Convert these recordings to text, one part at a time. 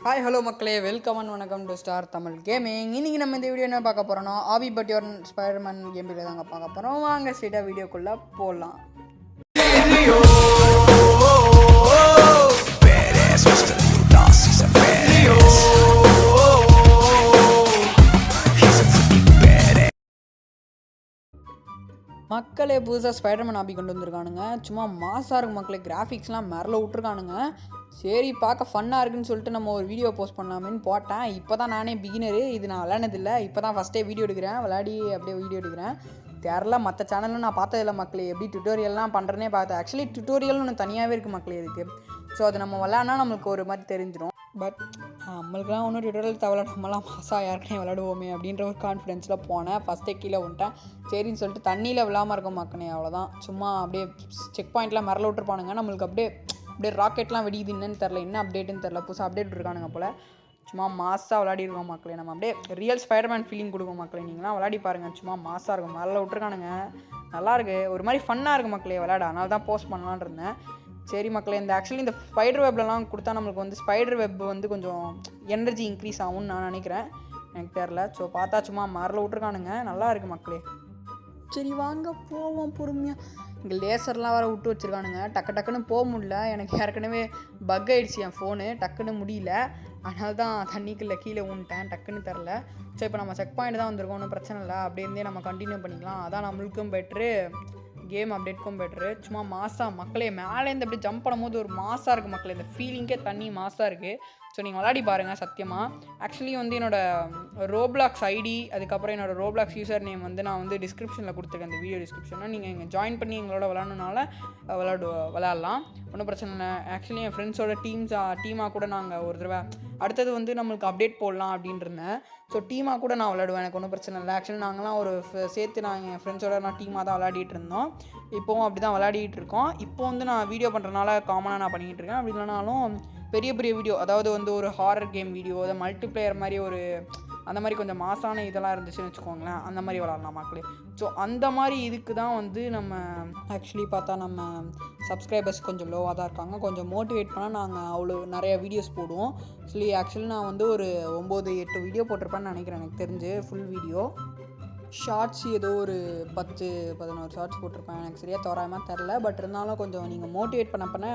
Hi hello மக்களே, welcome and வணக்கம் to Star Tamil gaming. இன்றைக்கி நம்ம இந்த வீடியோ என்ன பார்க்க போகிறோன்னா, ஆபி பட் யுவர் ஸ்பைடர்மேன் கேம் பிளே தாங்க பார்க்க போகிறோம். வாங்க ஸ்ட்ரெயிட்டாக வீடியோக்குள்ளே போடலாம். மக்களே புதுசாக ஸ்பைடர்மேன் ஆபி கொண்டு வந்திருக்கானுங்க. சும்மா மாசாக இருக்கும் மக்களே, கிராஃபிக்ஸ்லாம் மேரில் விட்ருக்கானுங்க. சரி பார்க்க ஃபன்னாக இருக்குன்னு சொல்லிட்டு நம்ம ஒரு வீடியோ போஸ்ட் பண்ணலாமேன்னு போட்டேன். இப்போ தான் நானே பிகினரு, இது நான் விளையானதில்லை. இப்போ தான் ஃபஸ்ட்டே வீடியோ எடுக்கிறேன், விளையாடி அப்படியே வீடியோ எடுக்கிறேன். தெரில, மற்ற சேனலும் நான் பார்த்ததில்ல மக்களே. எப்படி டுட்டோரியல்லாம் பண்ணுறேனே பார்த்தேன். ஆக்சுவலி டுட்டோரியல்னு ஒன்று தனியாகவே இருக்குது மக்களே இதுக்கு. ஸோ அது நம்ம விளையாடினா நம்மளுக்கு ஒரு மாதிரி தெரிஞ்சிடும். பட் நம்மளுக்குலாம் ஒன்றும் டுட்டோரியல் தேவையில்ல, நம்மளாம் மாசாக யாருக்கே விளையாடுவோமே அப்படின்ற ஒரு கான்ஃபிடென்ஸில் போனேன். ஃபஸ்ட்டே கீழே வந்துட்டேன். சரின்னு சொல்லிட்டு தண்ணியில் விழாமல் இருக்க மக்கனே, அவ்வளோதான். சும்மா அப்படியே செக் பாயிண்ட்லாம் மிரல விட்டுருப்பானுங்க. நம்மளுக்கு அப்படியே ராக்கெட்லாம் வெடிக்குது, என்னன்னு தெரில, என்ன அப்டேட்டுன்னு தெரில, புதுசாக அப்டேட் இருக்கானுங்க போல். சும்மா மாசாக விளையாடிருக்கோம் மக்களே. நம்ம அப்படியே ரியல் ஸ்பைடர்மேன் ஃபீலிங் கொடுக்கும் மக்களே. நீங்களாம் விளையாடி பாருங்கள், சும்மா மாசாக இருக்கும். மேலே விட்டுருக்கானுங்க, நல்லாயிருக்கு, ஒரு மாதிரி ஃபன்னாக இருக்குது மக்களே விளையாட. அதனால தான் போஸ்ட் பண்ணலான்னு இருந்தேன். சரி மக்களே, இந்த ஆக்சுவலி இந்த ஸ்பைடர் வெப்லலாம் கொடுத்தா நம்மளுக்கு வந்து ஸ்பைடர் வெப் வந்து கொஞ்சம் எனர்ஜி இன்க்ரீஸ் ஆகும்னு நான் நினைக்கிறேன், எனக்கு தெரில. ஸோ பார்த்தா சும்மா மரல விட்ருக்கானுங்க, நல்லா இருக்குது மக்களே. சரி வாங்க போவோம் பொறுமையாக. இங்கே லேசர்லாம் வேறு விட்டு வச்சுருக்கானுங்க, டக்குன்னு போக முடியல. எனக்கு ஏற்கனவே பக் ஆகிடுச்சு என் ஃபோனு, டக்குன்னு முடியல. அதனால தான் தண்ணிக்குள்ளே கீழே ஊன்ட்டேன், டக்குன்னு தெரில. ஸோ இப்போ நம்ம செக் பாயிண்ட் தான் வந்திருக்கோம், ஒன்றும் பிரச்சனை இல்லை. அப்படியே இருந்தே நம்ம கண்டினியூ பண்ணிக்கலாம், அதான் நம்மளுக்கும் பெட்ரு, கேம் அப்டேட்க்கும் பெட்ரு. சும்மா மாசாக மக்களே, மேலேருந்து அப்படி ஜம்ப் பண்ணும்போது ஒரு மாசாக இருக்குது மக்களே. இந்த ஃபீலிங்கே தண்ணி மாசாக இருக்குது. ஸோ நீங்கள் விளையாடி பாருங்கள் சத்தியமாக. ஆக்சுவலி வந்து என்னோடய ரோப்ளாக்ஸ் ஐடி, அதுக்கப்புறம் என்னோடய ரோப்ளாக்ஸ் யூசர் நேம் வந்து நான் வந்து டிஸ்கிரிப்ஷனில் கொடுத்துருக்கேன், இந்த வீடியோ டிஸ்கிரிப்ஷனில். நீங்கள் இங்கே ஜாயின் பண்ணி எங்களோட விளாட்ணுனால விளாட்லாம், ஒன்றும் பிரச்சனை இல்லை. ஆக்சுவலி என் ஃப்ரெண்ட்ஸோட டீமாக கூட நாங்கள் ஒரு தடவை அடுத்தது வந்து நம்மளுக்கு அப்டேட் போடலாம் அப்படின்ட்டு இருந்தேன். ஸோ டீமாக கூட நான் விளையாடுவேன், எனக்கு ஒன்றும் பிரச்சனை இல்லை. ஆக்சுவலி நாங்களாம் ஒரு சேர்த்து நாங்கள் என் ஃப்ரெண்ட்ஸோட நான் டீமாக தான் விளையாடிட்டு இருந்தோம். இப்போவும் அப்படி தான் விளையாடிட்டு இருக்கோம். இப்போ வந்து நான் வீடியோ பண்ணுறதுனால காமனாக நான் பண்ணிகிட்டு இருக்கேன். அப்படி இல்லைனாலும் பெரிய வீடியோ, அதாவது வந்து ஒரு ஹாரர் கேம் வீடியோ, அதை மல்டிப்ளேயர் மாதிரி ஒரு அந்த மாதிரி கொஞ்சம் மாசான இதெல்லாம் இருந்துச்சுன்னு வச்சுக்கோங்களேன், அந்த மாதிரி விளாட்லாம் மக்களே. ஸோ அந்த மாதிரி இதுக்கு தான் வந்து நம்ம ஆக்சுவலி பார்த்தா நம்ம சப்ஸ்கிரைபர்ஸ் கொஞ்சம் லோவாக தான் இருக்காங்க. கொஞ்சம் மோட்டிவேட் பண்ணால் நாங்கள் அவ்வளோ நிறைய வீடியோஸ் போடுவோம். ஆக்சுவலி நான் வந்து ஒரு 9-8 வீடியோ போட்டிருப்பேன்னு நினைக்கிறேன், எனக்கு தெரிஞ்சு ஃபுல் வீடியோ. ஷார்ட்ஸ் ஏதோ ஒரு 10-11 ஷார்ட்ஸ் போட்டிருப்பேன், எனக்கு சரியாக தோராயமாக தெரில. பட் இருந்தாலும் கொஞ்சம் நீங்கள் மோட்டிவேட் பண்ண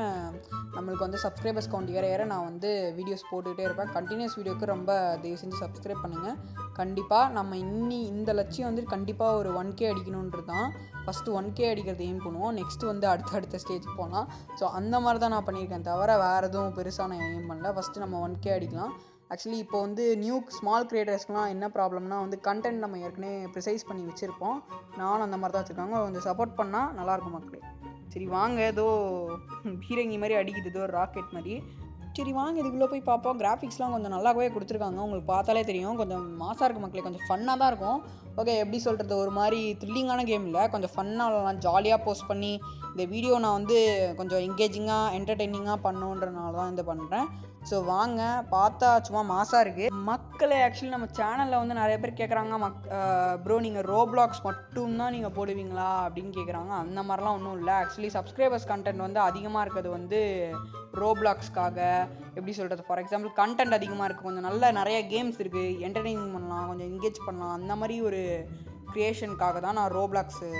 நம்மளுக்கு வந்து சப்ஸ்கிரைபர்ஸ் கவுண்ட் ஏற நான் வந்து வீடியோஸ் போட்டுக்கிட்டே இருப்பேன். கண்டினியூஸ் வீடியோக்கு ரொம்ப தயவு செஞ்சு சப்ஸ்கிரைப் பண்ணுங்கள். கண்டிப்பாக நம்ம இந்த லட்சியம் வந்து கண்டிப்பாக ஒரு 1K அடிக்கணுன்றது தான். ஃபஸ்ட்டு 1K அடிக்கிறது எய்ம் பண்ணுவோம், நெக்ஸ்ட்டு வந்து அடுத்த ஸ்டேஜ் போகலாம். ஸோ அந்த மாதிரி தான் நான் பண்ணியிருக்கேன், தவிர வேறு எதுவும் பெருசாக நான் எய்ம் பண்ணல. ஃபஸ்ட்டு நம்ம 1K அடிக்கலாம். ஆக்சுவலி இப்போ வந்து ஸ்மால் க்ரியேட்டர்ஸ்க்குலாம் என்ன ப்ராப்ளம்னா வந்து கண்டென்ட் நம்ம ஏற்கனவே ப்ரிசைஸ் பண்ணி வச்சுருப்போம். நானும் அந்த மாதிரி தான் வச்சுருக்காங்க, கொஞ்சம் சப்போர்ட் பண்ணால் நல்லாயிருக்கும் மக்களே. சரி வாங்க, ஏதோ பீரங்கி மாதிரி அடிக்குது, ஏதோ ராக்கெட் மாதிரி. சரி வாங்க இதுக்குள்ளே போய் பார்ப்போம். கிராஃபிக்ஸ்லாம் கொஞ்சம் நல்லாவே கொடுத்துருக்காங்க, உங்களுக்கு பார்த்தாலே தெரியும். கொஞ்சம் மாசாக இருக்குது மக்களே, கொஞ்சம் ஃபன்னாக தான் இருக்கும். ஓகே, எப்படி சொல்கிறது, ஒரு மாதிரி த்ரில்லிங்கான கேம் இல்லை, கொஞ்சம் ஃபன்னாக விளாட்லாம், ஜாலியாக போஸ்ட் பண்ணி. இந்த வீடியோ நான் வந்து கொஞ்சம் என்கேஜிங்காக என்டர்டெய்னிங்காக பண்ணுன்றதுனால தான் இது பண்ணுறேன். ஸோ வாங்க, பார்த்தா சும்மா மாசாக இருக்குது மக்களே. ஆக்சுவலி நம்ம சேனலில் வந்து நிறைய பேர் கேட்குறாங்க, ப்ரோ நீங்கள் ரோப்ளாக்ஸ் மட்டும்தான் நீங்கள் போடுவீங்களா அப்படின்னு கேட்குறாங்க. அந்த மாதிரிலாம் ஒன்றும் இல்லை. ஆக்சுவலி சப்ஸ்கிரைபர்ஸ் கண்டென்ட் வந்து அதிகமாக இருக்கிறது வந்து ரோப்ளாக்ஸ்க்காக. எப்படி சொல்கிறது, ஃபார் எக்ஸாம்பிள் கண்டென்ட் அதிகமாக இருக்குது, கொஞ்சம் நிறைய கேம்ஸ் இருக்குது, என்டர்டெய்னிங் பண்ணலாம், கொஞ்சம் என்கேஜ் பண்ணலாம், அந்த மாதிரி ஒரு க்ரியேஷனுக்காக தான் நான் ரோப்ளாக்ஸு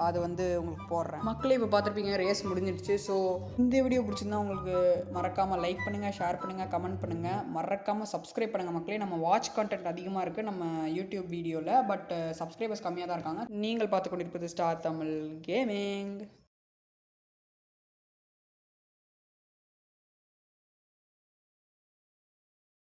அது வந்து உங்களுக்கு போடுறேன் மக்களே. இப்போ பார்த்துருப்பீங்க, ரேஸ் முடிஞ்சிடுச்சு. ஸோ இந்த வீடியோ பிடிச்சிருந்தா உங்களுக்கு மறக்காமல் லைக் பண்ணுங்கள், ஷேர் பண்ணுங்கள், கமெண்ட் பண்ணுங்கள், மறக்காமல் சப்ஸ்கிரைப் பண்ணுங்கள் மக்களே. நம்ம வாட்ச் கண்டென்ட் அதிகமாக இருக்குது நம்ம யூடியூப் வீடியோவில், பட் சப்ஸ்கிரைபர்ஸ் கம்மியாக தான் இருக்காங்க. நீங்கள் பார்த்து கொண்டிருப்பது ஸ்டார் தமிழ் கேமிங்.